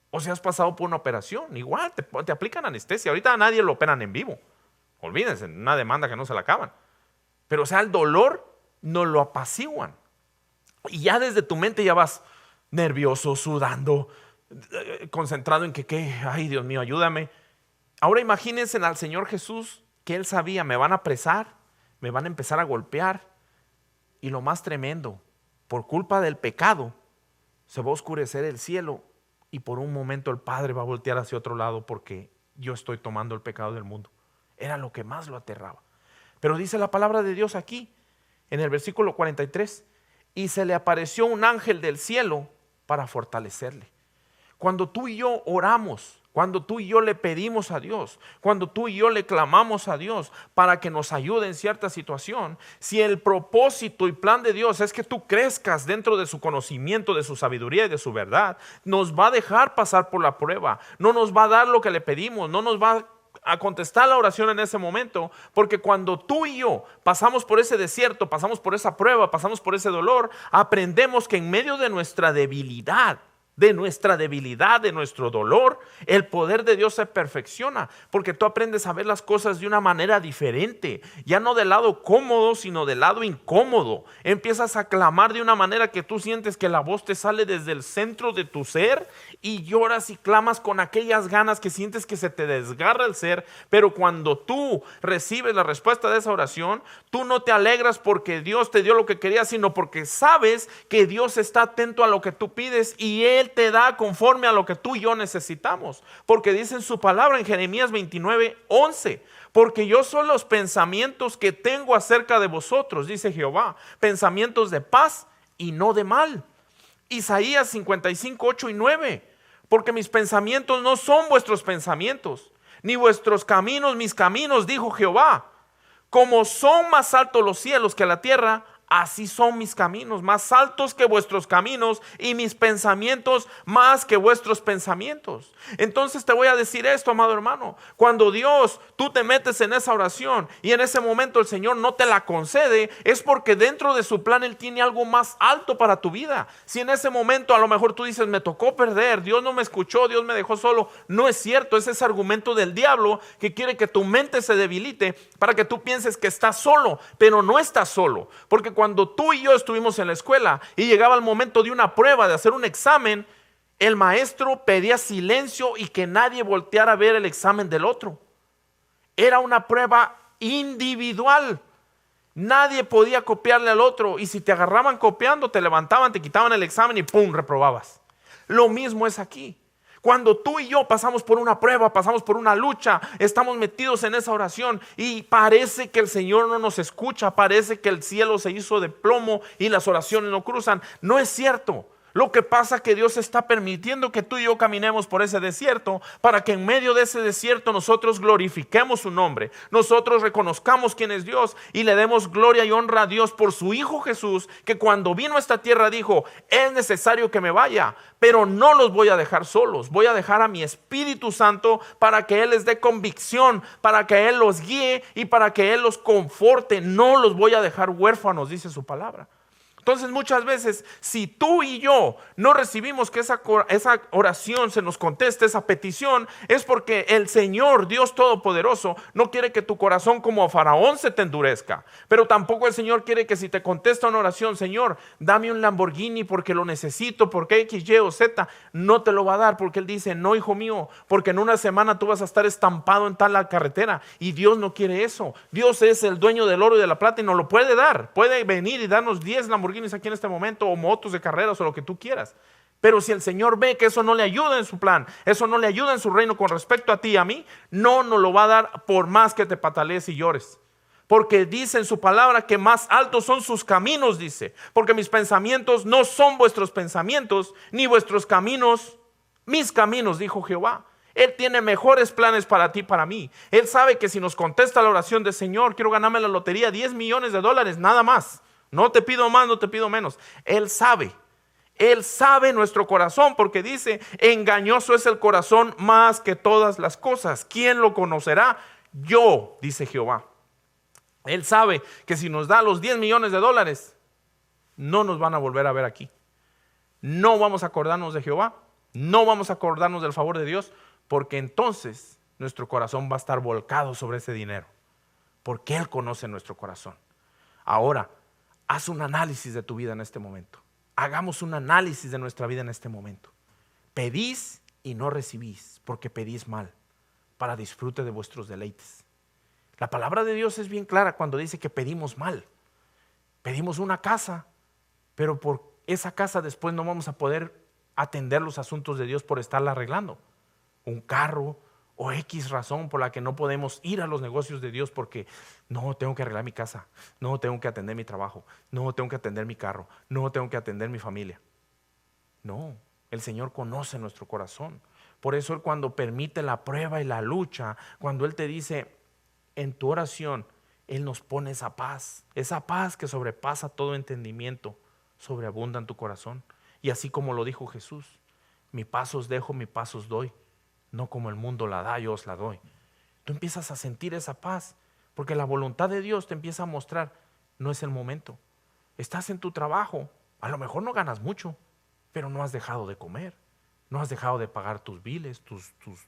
O si has pasado por una operación, igual te aplican anestesia. Ahorita a nadie lo operan en vivo. Olvídense, una demanda que no se la acaban. Pero o sea, el dolor no lo apaciguan. Y ya desde tu mente ya vas nervioso, sudando, concentrado en que ay Dios mío, ayúdame. Ahora imagínense al Señor Jesús, que Él sabía, me van a apresar, me van a empezar a golpear. Y lo más tremendo, por culpa del pecado, se va a oscurecer el cielo y por un momento el Padre va a voltear hacia otro lado porque yo estoy tomando el pecado del mundo. Era lo que más lo aterraba. Pero dice la palabra de Dios aquí, en el versículo 43, y se le apareció un ángel del cielo para fortalecerle. Cuando tú y yo oramos, cuando tú y yo le pedimos a Dios, cuando tú y yo le clamamos a Dios para que nos ayude en cierta situación, si el propósito y plan de Dios es que tú crezcas dentro de su conocimiento, de su sabiduría y de su verdad, nos va a dejar pasar por la prueba, no nos va a dar lo que le pedimos, no nos va a contestar la oración en ese momento, porque cuando tú y yo pasamos por ese desierto, pasamos por esa prueba, pasamos por ese dolor, aprendemos que en medio de nuestra debilidad, de nuestro dolor, el poder de Dios se perfecciona, porque tú aprendes a ver las cosas de una manera diferente, ya no del lado cómodo, sino del lado incómodo. Empiezas a clamar de una manera que tú sientes que la voz te sale desde el centro de tu ser y lloras y clamas con aquellas ganas que sientes que se te desgarra el ser. Pero cuando tú recibes la respuesta de esa oración, tú no te alegras porque Dios te dio lo que querías, sino porque sabes que Dios está atento a lo que tú pides y Él te da conforme a lo que tú y yo necesitamos. Porque dice en su palabra en Jeremías 29:11, porque yo soy los pensamientos que tengo acerca de vosotros, dice Jehová, pensamientos de paz y no de mal. Isaías 55:8 y 9, porque mis pensamientos no son vuestros pensamientos, ni vuestros caminos mis caminos, dijo Jehová. Como son más altos los cielos que la tierra, así son mis caminos, más altos que vuestros caminos, y mis pensamientos más que vuestros pensamientos. Entonces te voy a decir esto, amado hermano, cuando Dios, tú te metes en esa oración y en ese momento el Señor no te la concede, es porque dentro de su plan Él tiene algo más alto para tu vida. Si en ese momento a lo mejor tú dices, me tocó perder, Dios no me escuchó, Dios me dejó solo, no es cierto. Es ese argumento del diablo que quiere que tu mente se debilite para que tú pienses que estás solo, pero no estás solo. Porque cuando tú y yo estuvimos en la escuela y llegaba el momento de una prueba, de hacer un examen, el maestro pedía silencio y que nadie volteara a ver el examen del otro. Era una prueba individual. Nadie podía copiarle al otro, y si te agarraban copiando, te levantaban, te quitaban el examen y ¡pum!, reprobabas. Lo mismo es aquí. Cuando tú y yo pasamos por una prueba, pasamos por una lucha, estamos metidos en esa oración y parece que el Señor no nos escucha, parece que el cielo se hizo de plomo y las oraciones no cruzan. No es cierto. Lo que pasa es que Dios está permitiendo que tú y yo caminemos por ese desierto para que en medio de ese desierto nosotros glorifiquemos su nombre, nosotros reconozcamos quién es Dios y le demos gloria y honra a Dios por su Hijo Jesús, que cuando vino a esta tierra dijo, es necesario que me vaya, pero no los voy a dejar solos, voy a dejar a mi Espíritu Santo para que Él les dé convicción, para que Él los guíe y para que Él los conforte. No los voy a dejar huérfanos, dice su palabra. Entonces muchas veces, si tú y yo no recibimos que esa oración se nos conteste, esa petición, es porque el Señor, Dios Todopoderoso, no quiere que tu corazón como Faraón se te endurezca. Pero tampoco el Señor quiere que si te contesta una oración, Señor, dame un Lamborghini porque lo necesito, porque X, Y o Z, no te lo va a dar, porque Él dice, no, hijo mío, porque en una semana tú vas a estar estampado en tal carretera, y Dios no quiere eso. Dios es el dueño del oro y de la plata y nos lo puede dar. Puede venir y darnos 10 Lamborghinis aquí en este momento, o motos de carreras o lo que tú quieras. Pero si el Señor ve que eso no le ayuda en su plan, eso no le ayuda en su reino con respecto a ti y a mí, no nos lo va a dar por más que te patalees y llores. Porque dice en su palabra que más altos son sus caminos, dice. Porque mis pensamientos no son vuestros pensamientos, ni vuestros caminos mis caminos, dijo Jehová. Él tiene mejores planes para ti, para mí. Él sabe que si nos contesta la oración de Señor, quiero ganarme la lotería, $10 millones, nada más. No te pido más, no te pido menos. Él sabe nuestro corazón, porque dice, engañoso es el corazón más que todas las cosas. ¿Quién lo conocerá? Yo, dice Jehová. Él sabe que si nos da los $10 millones, no nos van a volver a ver aquí. No vamos a acordarnos de Jehová, no vamos a acordarnos del favor de Dios, porque entonces nuestro corazón va a estar volcado sobre ese dinero, porque Él conoce nuestro corazón. Ahora, haz un análisis de tu vida en este momento. Hagamos un análisis de nuestra vida en este momento. Pedís y no recibís, porque pedís mal, para disfrute de vuestros deleites. La palabra de Dios es bien clara cuando dice que pedimos mal. Pedimos una casa, pero por esa casa después no vamos a poder atender los asuntos de Dios por estarla arreglando. Un carro o X razón por la que no podemos ir a los negocios de Dios porque no, tengo que arreglar mi casa, no, tengo que atender mi trabajo, no, tengo que atender mi carro, no, tengo que atender mi familia. No, el Señor conoce nuestro corazón. Por eso Él, cuando permite la prueba y la lucha, cuando Él te dice en tu oración, Él nos pone esa paz que sobrepasa todo entendimiento, sobreabunda en tu corazón. Y así como lo dijo Jesús, mi paz os dejo, mi paz os doy, no como el mundo la da, yo os la doy. Tú empiezas a sentir esa paz, porque la voluntad de Dios te empieza a mostrar, no es el momento. Estás en tu trabajo, a lo mejor no ganas mucho, pero no has dejado de comer, no has dejado de pagar tus biles,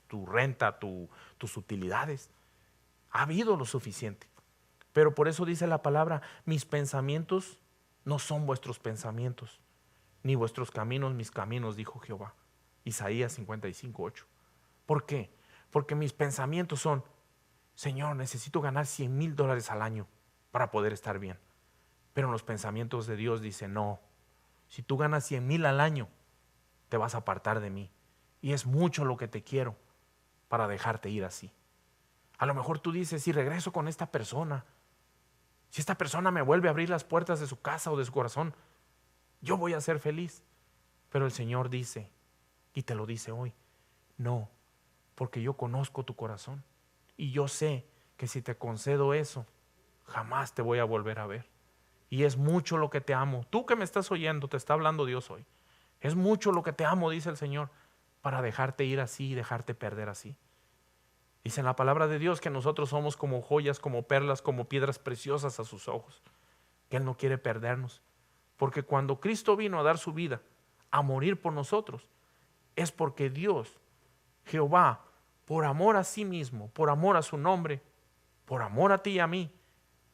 tu renta, tus utilidades. Ha habido lo suficiente. Pero por eso dice la palabra, mis pensamientos no son vuestros pensamientos, ni vuestros caminos mis caminos, dijo Jehová. Isaías 55:8. ¿Por qué? Porque mis pensamientos son, Señor, necesito ganar $100,000 al año para poder estar bien. Pero en los pensamientos de Dios dice, no, si tú ganas 100,000 al año, te vas a apartar de mí. Y es mucho lo que te quiero para dejarte ir así. A lo mejor tú dices, si regreso con esta persona, si esta persona me vuelve a abrir las puertas de su casa o de su corazón, yo voy a ser feliz. Pero el Señor dice, y te lo dice hoy, no, porque yo conozco tu corazón y yo sé que si te concedo eso, jamás te voy a volver a ver. Y es mucho lo que te amo. Tú que me estás oyendo, te está hablando Dios hoy. Es mucho lo que te amo, dice el Señor, para dejarte ir así y dejarte perder así. Dice en la palabra de Dios que nosotros somos como joyas, como perlas, como piedras preciosas a sus ojos. Que Él no quiere perdernos. Porque cuando Cristo vino a dar su vida, a morir por nosotros, es porque Dios, Jehová, por amor a sí mismo, por amor a su nombre, por amor a ti y a mí,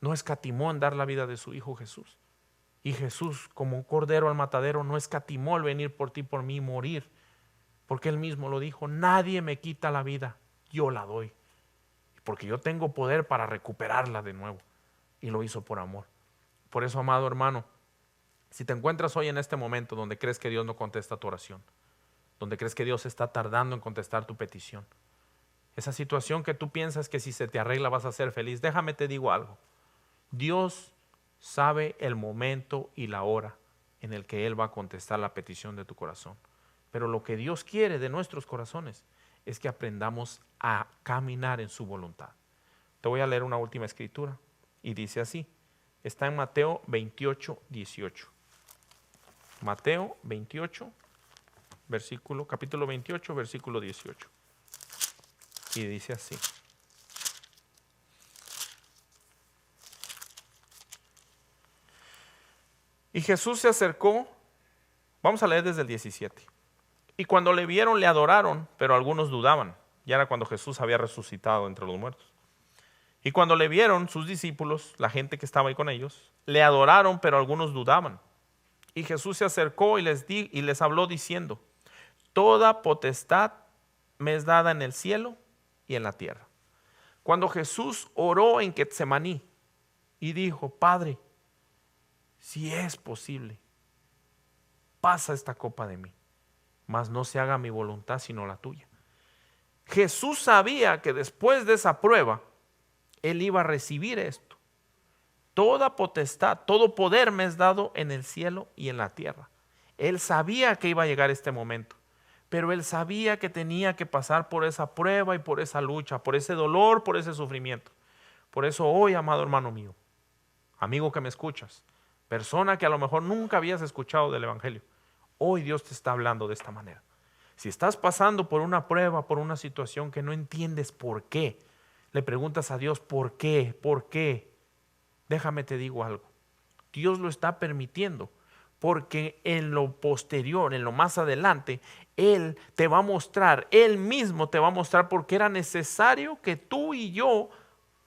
no escatimó en dar la vida de su Hijo Jesús. Y Jesús, como un cordero al matadero, no escatimó el venir por ti y por mí, morir. Porque Él mismo lo dijo, nadie me quita la vida, yo la doy. Porque yo tengo poder para recuperarla de nuevo. Y lo hizo por amor. Por eso, amado hermano, si te encuentras hoy en este momento donde crees que Dios no contesta tu oración, donde crees que Dios está tardando en contestar tu petición, esa situación que tú piensas que si se te arregla vas a ser feliz, déjame te digo algo. Dios sabe el momento y la hora en el que Él va a contestar la petición de tu corazón. Pero lo que Dios quiere de nuestros corazones es que aprendamos a caminar en su voluntad. Te voy a leer una última escritura y dice así. Está en Mateo 28:18. Mateo 28, capítulo 28, versículo 18. Y dice así. Y Jesús se acercó, vamos a leer desde el 17. Y cuando le vieron, le adoraron, pero algunos dudaban. Ya era cuando Jesús había resucitado entre los muertos. Y cuando le vieron sus discípulos, la gente que estaba ahí con ellos, le adoraron, pero algunos dudaban. Y Jesús se acercó y les habló diciendo, toda potestad me es dada en el cielo y en la tierra. Cuando Jesús oró en Getsemaní y dijo, Padre, si es posible, pasa esta copa de mí, mas no se haga mi voluntad sino la tuya. Jesús sabía que después de esa prueba, Él iba a recibir esto. Toda potestad, todo poder me es dado en el cielo y en la tierra. Él sabía que iba a llegar este momento, pero Él sabía que tenía que pasar por esa prueba y por esa lucha, por ese dolor, por ese sufrimiento. Por eso hoy, amado hermano mío, amigo que me escuchas, persona que a lo mejor nunca habías escuchado del Evangelio, hoy Dios te está hablando de esta manera. Si estás pasando por una prueba, por una situación que no entiendes por qué, le preguntas a Dios, ¿por qué? ¿Por qué? Déjame te digo algo. Dios lo está permitiendo porque en lo posterior, en lo más adelante, Él te va a mostrar, Él mismo te va a mostrar porque era necesario que tú y yo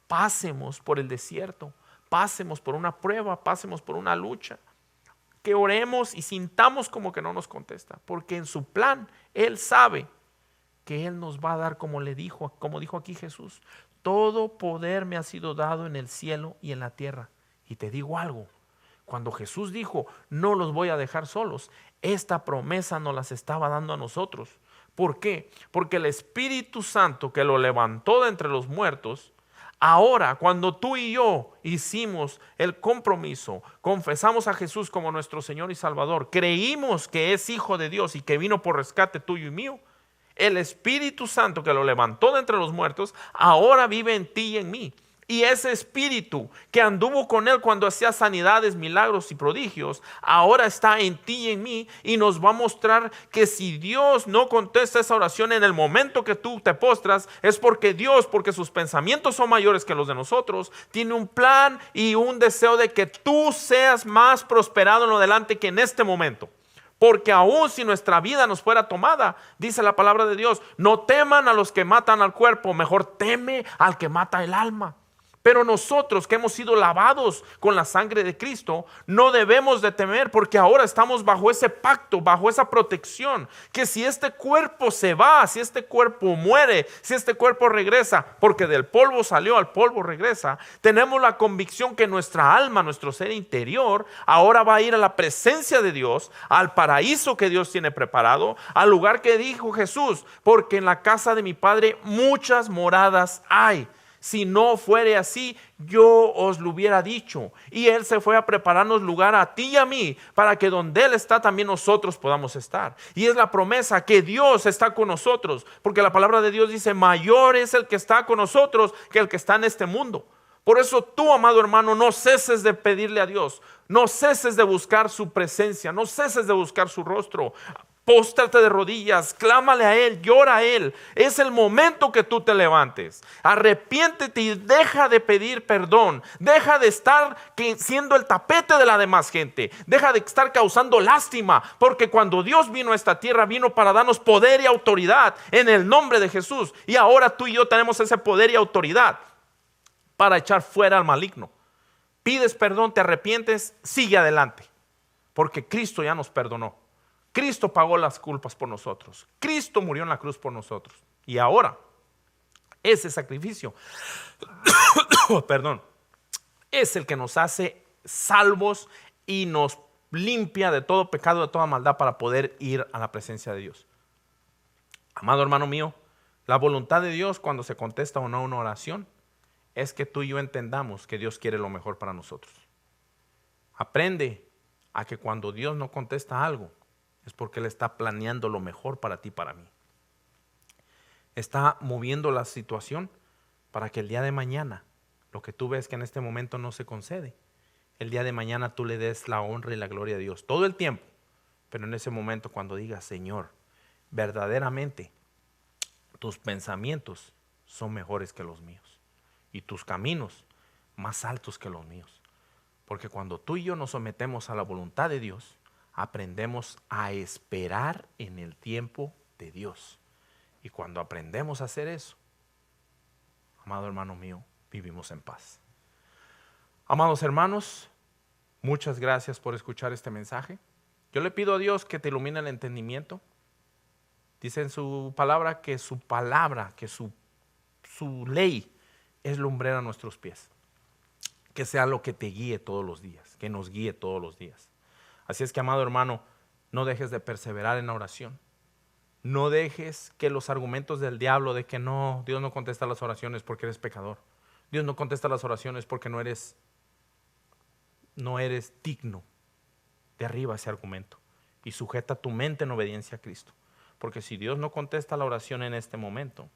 pasemos por el desierto, pasemos por una prueba, pasemos por una lucha, que oremos y sintamos como que no nos contesta, porque en su plan Él sabe que Él nos va a dar como dijo aquí Jesús, todo poder me ha sido dado en el cielo y en la tierra. Y te digo algo, Cuando Jesús dijo, no los voy a dejar solos, esta promesa nos las estaba dando a nosotros. ¿Por qué? Porque el Espíritu Santo que lo levantó de entre los muertos, ahora cuando tú y yo hicimos el compromiso, confesamos a Jesús como nuestro Señor y Salvador, creímos que es Hijo de Dios y que vino por rescate tuyo y mío, el Espíritu Santo que lo levantó de entre los muertos, ahora vive en ti y en mí. Y ese Espíritu que anduvo con él cuando hacía sanidades, milagros y prodigios, ahora está en ti y en mí y nos va a mostrar que si Dios no contesta esa oración en el momento que tú te postras, es porque Dios, porque sus pensamientos son mayores que los de nosotros, tiene un plan y un deseo de que tú seas más prosperado en lo delante que en este momento. Porque aun si nuestra vida nos fuera tomada, dice la palabra de Dios, no teman a los que matan al cuerpo, mejor teme al que mata el alma. Pero nosotros que hemos sido lavados con la sangre de Cristo, no debemos de temer, porque ahora estamos bajo ese pacto, bajo esa protección, que si este cuerpo se va, si este cuerpo muere, si este cuerpo regresa, porque del polvo salió, al polvo regresa, tenemos la convicción que nuestra alma, nuestro ser interior, ahora va a ir a la presencia de Dios, al paraíso que Dios tiene preparado, al lugar que dijo Jesús, porque en la casa de mi Padre muchas moradas hay. Si no fuere así, yo os lo hubiera dicho. Y Él se fue a prepararnos lugar a ti y a mí, para que donde Él está también nosotros podamos estar. Y es la promesa que Dios está con nosotros, porque la palabra de Dios dice, mayor es el que está con nosotros que el que está en este mundo. Por eso tú, amado hermano, no ceses de pedirle a Dios, no ceses de buscar su presencia, no ceses de buscar su rostro. Póstrate de rodillas, clámale a Él, llora a Él. Es el momento que tú te levantes. Arrepiéntete y deja de pedir perdón. Deja de estar siendo el tapete de la demás gente. Deja de estar causando lástima. Porque cuando Dios vino a esta tierra, vino para darnos poder y autoridad en el nombre de Jesús. Y ahora tú y yo tenemos ese poder y autoridad para echar fuera al maligno. Pides perdón, te arrepientes, sigue adelante. Porque Cristo ya nos perdonó. Cristo pagó las culpas por nosotros. Cristo murió en la cruz por nosotros. Y ahora, ese sacrificio, perdón, es el que nos hace salvos y nos limpia de todo pecado, de toda maldad para poder ir a la presencia de Dios. Amado hermano mío, la voluntad de Dios cuando se contesta o no una oración es que tú y yo entendamos que Dios quiere lo mejor para nosotros. Aprende a que cuando Dios no contesta algo, es porque Él está planeando lo mejor para ti y para mí. Está moviendo la situación para que el día de mañana, lo que tú ves que en este momento no se concede, el día de mañana tú le des la honra y la gloria a Dios todo el tiempo. Pero en ese momento cuando digas, Señor, verdaderamente tus pensamientos son mejores que los míos y tus caminos más altos que los míos. Porque cuando tú y yo nos sometemos a la voluntad de Dios, aprendemos a esperar en el tiempo de Dios. Y cuando aprendemos a hacer eso, amado hermano mío, vivimos en paz. Amados hermanos, muchas gracias por escuchar este mensaje. Yo le pido a Dios que te ilumine el entendimiento. Dice en su palabra, que su ley es lumbrera a nuestros pies. Que sea lo que te guíe todos los días, que nos guíe todos los días. Así es que, amado hermano, no dejes de perseverar en la oración. No dejes que los argumentos del diablo de que no, Dios no contesta las oraciones porque eres pecador. Dios no contesta las oraciones porque no eres digno. Derriba ese argumento y sujeta tu mente en obediencia a Cristo. Porque si Dios no contesta la oración en este momento,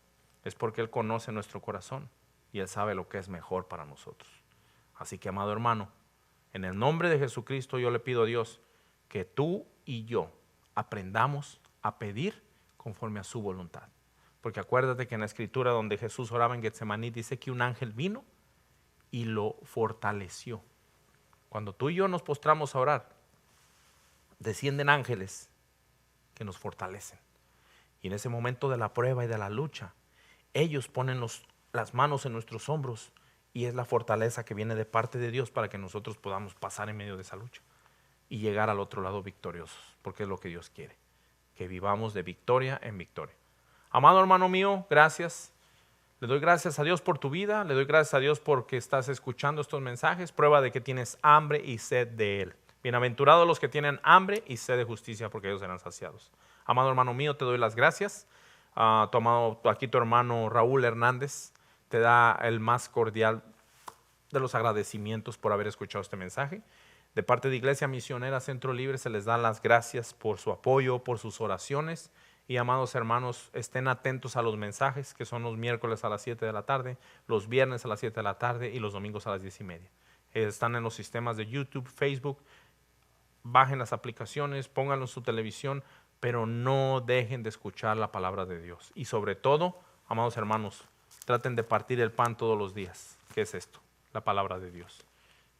es porque Él conoce nuestro corazón y Él sabe lo que es mejor para nosotros. Así que, amado hermano, en el nombre de Jesucristo yo le pido a Dios que tú y yo aprendamos a pedir conforme a su voluntad. Porque acuérdate que en la escritura donde Jesús oraba en Getsemaní dice que un ángel vino y lo fortaleció. Cuando tú y yo nos postramos a orar, descienden ángeles que nos fortalecen. Y en ese momento de la prueba y de la lucha, ellos ponen las manos en nuestros hombros y es la fortaleza que viene de parte de Dios para que nosotros podamos pasar en medio de esa lucha y llegar al otro lado victoriosos, porque es lo que Dios quiere, que vivamos de victoria en victoria. Amado hermano mío, gracias. Le doy gracias a Dios por tu vida, le doy gracias a Dios porque estás escuchando estos mensajes, prueba de que tienes hambre y sed de Él. Bienaventurados los que tienen hambre y sed de justicia, porque ellos serán saciados. Amado hermano mío, te doy las gracias. Aquí tu hermano Raúl Hernández te da el más cordial de los agradecimientos por haber escuchado este mensaje. De parte de Iglesia Misionera Centro Libre se les da las gracias por su apoyo, por sus oraciones. Y amados hermanos, estén atentos a los mensajes que son los miércoles a las 7 de la tarde, los viernes a las 7 de la tarde y los domingos a las 10:30. Están en los sistemas de YouTube, Facebook. Bajen las aplicaciones, pónganlo en su televisión, pero no dejen de escuchar la palabra de Dios. Y sobre todo, amados hermanos, traten de partir el pan todos los días. ¿Qué es esto? La palabra de Dios.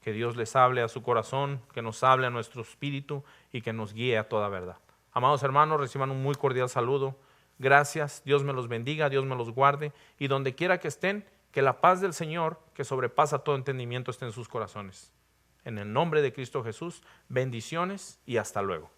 Que Dios les hable a su corazón, que nos hable a nuestro espíritu y que nos guíe a toda verdad. Amados hermanos, reciban un muy cordial saludo. Gracias, Dios me los bendiga, Dios me los guarde. Y donde quiera que estén, que la paz del Señor, que sobrepasa todo entendimiento, esté en sus corazones. En el nombre de Cristo Jesús, bendiciones y hasta luego.